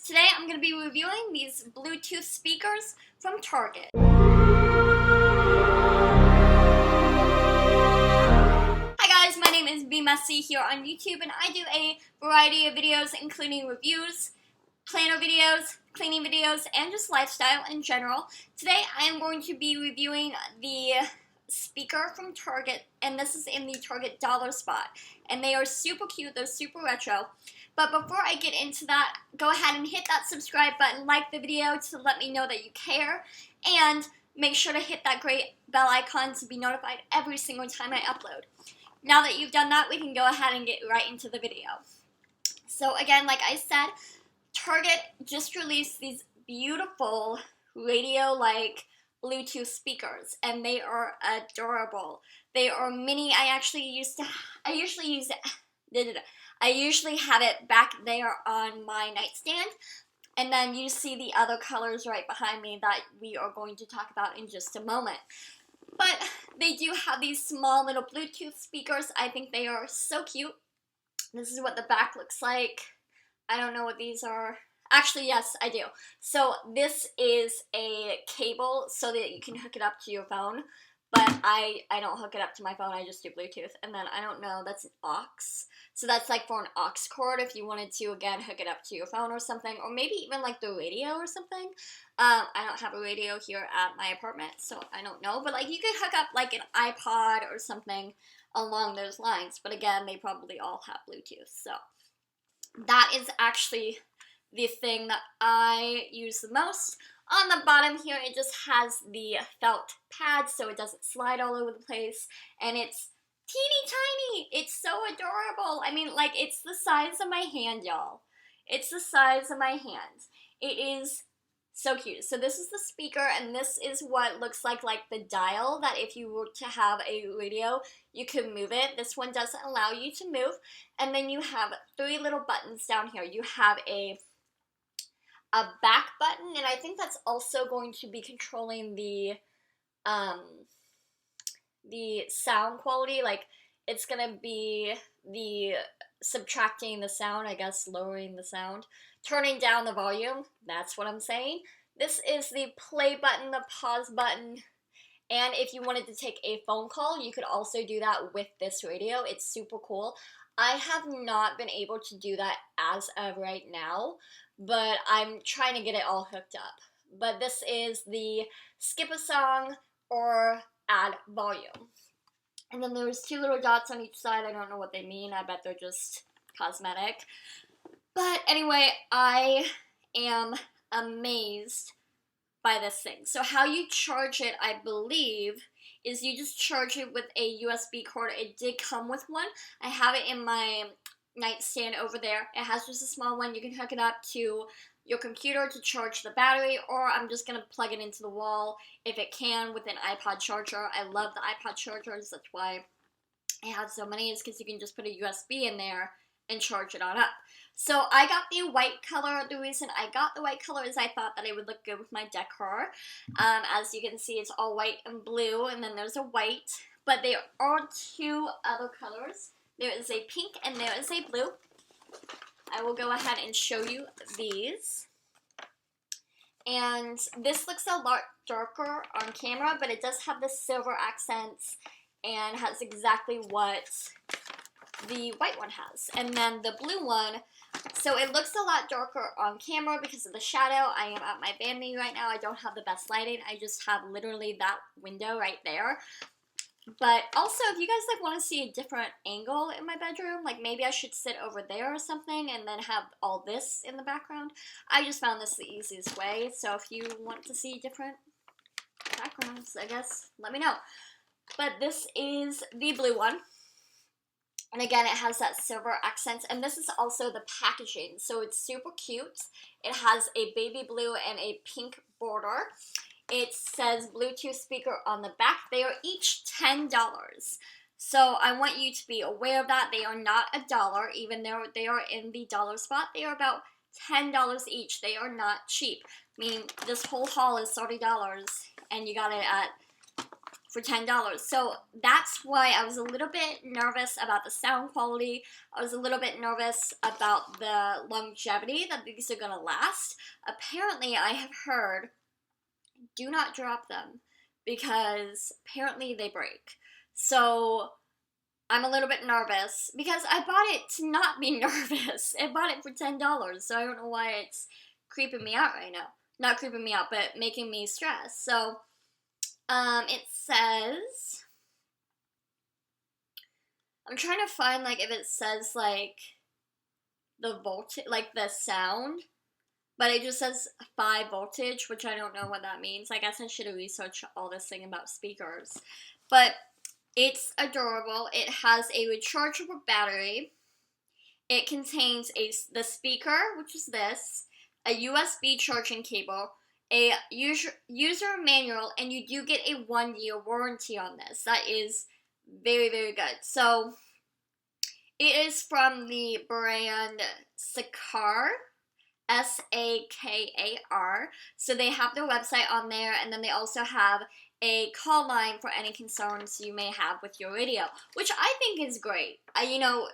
Today I'm going to be reviewing these Bluetooth speakers from Target. Hi guys, my name is Messy here on YouTube, and I do a variety of videos including reviews, planner videos, cleaning videos, and just lifestyle in general. Today I am going to be reviewing the speaker from Target, and this is in the Target dollar spot, and they are super cute. They're super retro. But before I get into that, go ahead and hit that subscribe button, like the video to let me know that you care, and make sure to hit that great bell icon to be notified every single time I upload. Now that you've done that, we can go ahead and get right into the video. So again, like I said, Target just released these beautiful radio-like Bluetooth speakers, and they are adorable. They are mini. I usually have it back there on my nightstand, and then you see the other colors right behind me that we are going to talk about in just a moment. But they do have these small little Bluetooth speakers. I think they are so cute. This is what the back looks like. I don't know what these are. Actually, yes, I do. So this is a cable so that you can hook it up to your phone. But I don't hook it up to my phone, I just do Bluetooth. And then, I don't know, that's an aux. So that's like for an aux cord if you wanted to, again, hook it up to your phone or something. Or maybe even like the radio or something. I don't have a radio here at my apartment, so I don't know. But like you could hook up like an iPod or something along those lines. But again, they probably all have Bluetooth. So that is actually the thing that I use the most. On the bottom here, it just has the felt pad so it doesn't slide all over the place, and it's teeny tiny. It's so adorable. I mean, like, it's the size of my hand, y'all. It's the size of my hand. It is so cute. So this is the speaker, and this is what looks like the dial that if you were to have a radio, you could move it. This one doesn't allow you to move, and then you have 3 little buttons down here. You have a back button, and I think that's also going to be controlling the sound quality. Like, it's gonna be the subtracting the sound, I guess, lowering the sound, turning down the volume. That's what I'm saying. This is the play button, the pause button, and if you wanted to take a phone call, you could also do that with this radio. It's super cool. I have not been able to do that as of right now, but I'm trying to get it all hooked up. But this is the skip a song or add volume. And then there's 2 little dots on each side. I don't know what they mean. I bet they're just cosmetic. But anyway, I am amazed by this thing. So how you charge it, I believe, is you just charge it with a USB cord. It did come with one. I have it in my nightstand over there. It has just a small one. You can hook it up to your computer to charge the battery, or I'm just going to plug it into the wall if it can with an iPod charger. I love the iPod chargers. That's why I have so many, is because you can just put a USB in there and charge it on up. So I got the white color. The reason I got the white color is I thought that it would look good with my decor. As you can see, it's all white and blue, and then there's a white. But there are 2 other colors. There is a pink and there is a blue. I will go ahead and show you these. And this looks a lot darker on camera, but it does have the silver accents and has exactly what the white one has. And then the blue one, so it looks a lot darker on camera because of the shadow. I am at my vanity right now. I don't have the best lighting. I just have literally that window right there. But also, if you guys want to see a different angle in my bedroom, like maybe I should sit over there or something and then have all this in the background. I just found this the easiest way. So if you want to see different backgrounds, I guess, let me know. But this is the blue one. And again, it has that silver accent, and this is also the packaging, so it's super cute. It has a baby blue and a pink border. It says Bluetooth speaker on the back. They are each $10. So I want you to be aware of that. They are not $1, even though they are in the dollar spot. They are about $10 each. They are not cheap. I mean, this whole haul is $30, and you got it at for $10. So that's why I was a little bit nervous about the sound quality. I was a little bit nervous about the longevity that these are gonna last. Apparently, I have heard, do not drop them because apparently they break. So I'm a little bit nervous because I bought it to not be nervous. I bought it for $10, so I don't know why it's creeping me out right now. Not creeping me out, but making me stress. So, it says, I'm trying to find, like, if it says, like, the voltage, like, the sound, but it just says 5 voltage, which I don't know what that means. I guess I should have researched all this thing about speakers. But it's adorable. It has a rechargeable battery. It contains the speaker, which is this, a USB charging cable, a user manual, and you do get a 1-year warranty on this. That is very, very good. So, it is from the brand Sakar, Sakar. So they have their website on there, and then they also have a call line for any concerns you may have with your radio, which I think is great. You know,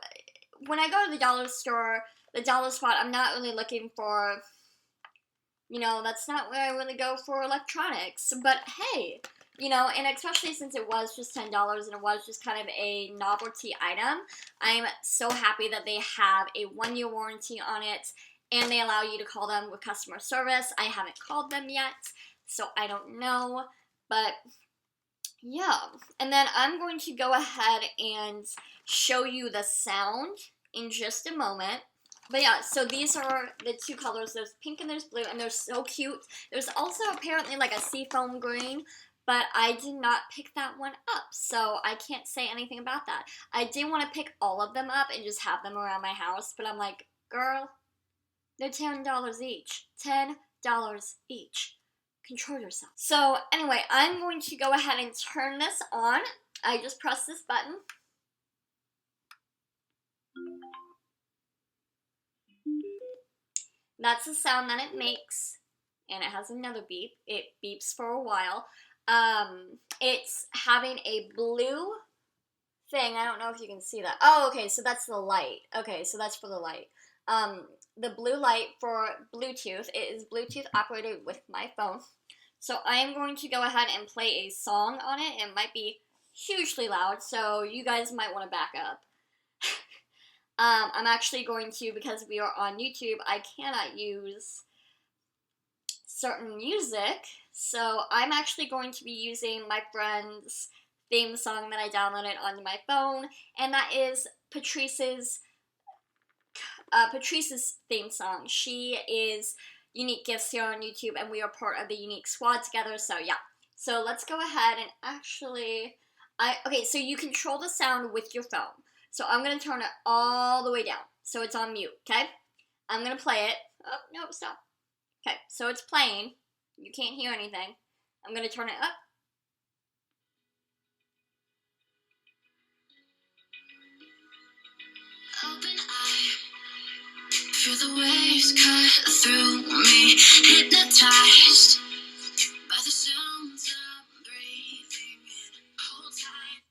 when I go to the dollar store, the dollar spot, I'm not really looking for, you know, that's not where I really go for electronics. But hey, you know, and especially since it was just $10 and it was just kind of a novelty item, I'm so happy that they have a 1-year warranty on it, and they allow you to call them with customer service. I haven't called them yet, so I don't know, but yeah. And then I'm going to go ahead and show you the sound in just a moment. But yeah, so these are the 2 colors. There's pink and there's blue, and they're so cute. There's also apparently like a seafoam green, but I did not pick that one up, so I can't say anything about that. I did want to pick all of them up and just have them around my house, but I'm like, girl, they're $10 each. $10 each. Control yourself. So anyway, I'm going to go ahead and turn this on. I just press this button. That's the sound that it makes, and it has another beep. It beeps for a while. It's having a blue thing. I don't know if you can see that. Oh, okay, so that's the light. Okay, so that's for the light. The blue light for Bluetooth. It is Bluetooth operated with my phone. So I am going to go ahead and play a song on it. It might be hugely loud, so you guys might want to back up. I'm actually going to, because we are on YouTube, I cannot use certain music, so I'm actually going to be using my friend's theme song that I downloaded onto my phone, and that is Patrice's theme song. She is Unique Gifts here on YouTube, and we are part of the Unique Squad together, so yeah. So let's go ahead and actually, okay, so you control the sound with your phone. So I'm going to turn it all the way down, so it's on mute, okay? I'm going to play it. Oh, no, stop. Okay, so it's playing. You can't hear anything. I'm going to turn it up. Open eye, feel the waves cut through me, hypnotized by the sounds I'm breathing in. Hold tight.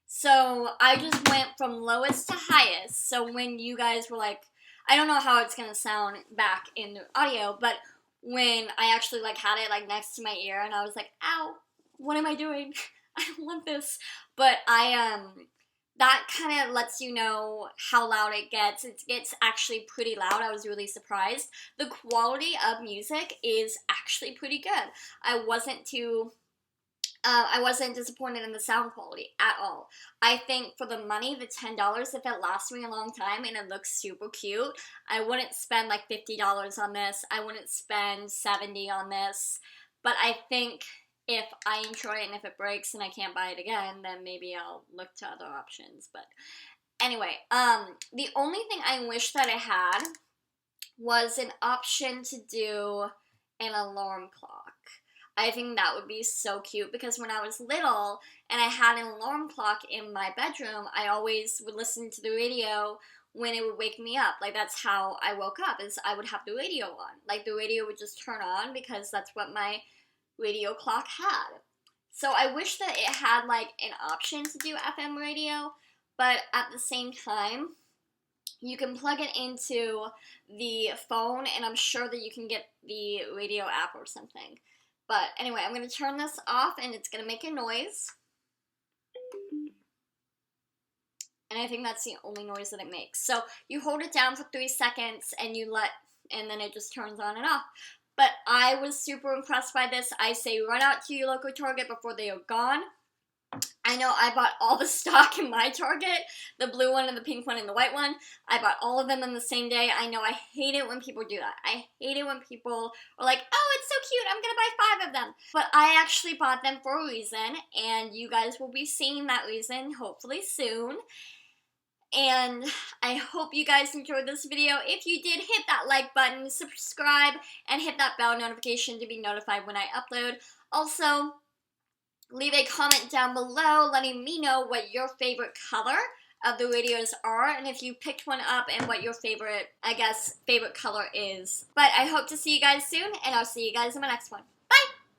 So I just went from lowest to highest. So when you guys were like, I don't know how it's gonna sound back in the audio, but when I actually like had it like next to my ear and I was like, ow, what am I doing? I don't want this. But that kind of lets you know how loud it gets. It gets actually pretty loud. I was really surprised. The quality of music is actually pretty good. I wasn't disappointed in the sound quality at all. I think for the money, the $10, if it lasts me a long time and it looks super cute, I wouldn't spend like $50 on this. I wouldn't spend $70 on this. But I think if I enjoy it and if it breaks and I can't buy it again, then maybe I'll look to other options. But anyway, the only thing I wish that I had was an option to do an alarm clock. I think that would be so cute because when I was little and I had an alarm clock in my bedroom, I always would listen to the radio when it would wake me up. Like, that's how I woke up, is I would have the radio on. Like, the radio would just turn on because that's what my radio clock had. So I wish that it had like an option to do FM radio, but at the same time, you can plug it into the phone, and I'm sure that you can get the radio app or something. But anyway, I'm going to turn this off, and it's going to make a noise. And I think that's the only noise that it makes. So you hold it down for 3 seconds, and and then it just turns on and off. But I was super impressed by this. I say run out to your local Target before they are gone. I know I bought all the stock in my Target, the blue one and the pink one and the white one. I bought all of them in the same day. I know I hate it when people do that. I hate it when people are like, oh, it's so cute, I'm gonna buy 5 of them. But I actually bought them for a reason, and you guys will be seeing that reason hopefully soon. And I hope you guys enjoyed this video. If you did, hit that like button, subscribe, and hit that bell notification to be notified when I upload. Also, leave a comment down below letting me know what your favorite color of the radios are, and if you picked one up and what your favorite, favorite color is. But I hope to see you guys soon, and I'll see you guys in my next one.